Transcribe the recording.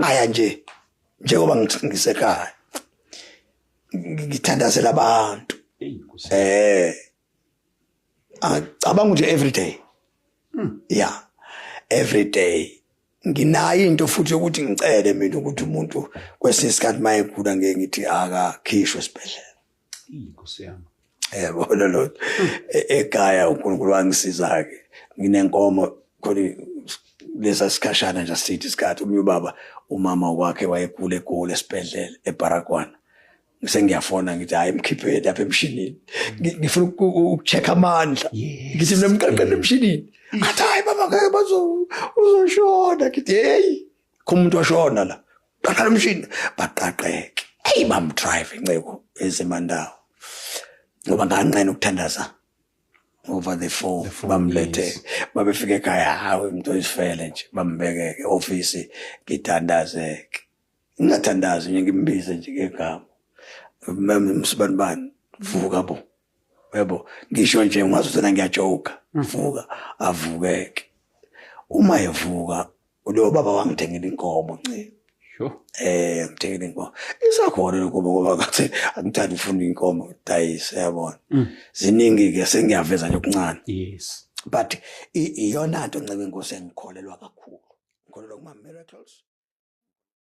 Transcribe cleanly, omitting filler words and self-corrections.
aya nje njengoba ngisekhaya ngithandazela abantu acabanga nje every day yeah every day nginayo into futhi ukuthi ngicele mina ukuthi umuntu kwesinye isikhathi mayegula ngeke ngithi akakhishwe esibhedlela inkosi yami yebo lo ekhaya uNkulunkulu wangisiza ke nginenkomo khona lesa sikhashana nje sithi isikhathi umyubaba umama wakhe wayegula egula esibhedlela eBarakwana ngiyafona ngithi hayi mkhiphe lapha emshinini ngifuna ukucheck amandla ngithi nemqaqeni emshinini athi hayi baba ngeke uzoshona ngithi hey kumuntu washona la qaqala emshinini baqaqeke hey bam drive inceko ezimandawo ngoba nganqena ukuthandaza over the phone bamlethe babefika ekhaya hawe umuntu oyisifele nje bambeke office ngithandazeke ngingathandazi nje ngimbize nje ngegama msibanibani vuka bo yebo ngisho nje ungazuthi ngiyajoka vuka avukeke uma evuka lo baba wangithengela inkomo ncane sure ngithengela inkomo isakhona inkomo ngoba ngathi angithandi ufuna inkomo dayise yabona ziningi ke sengiyaveza nje okuncane yes but iyona into ncebe inkosi engikholelwa kakhulu ngikholelwa kuma miracles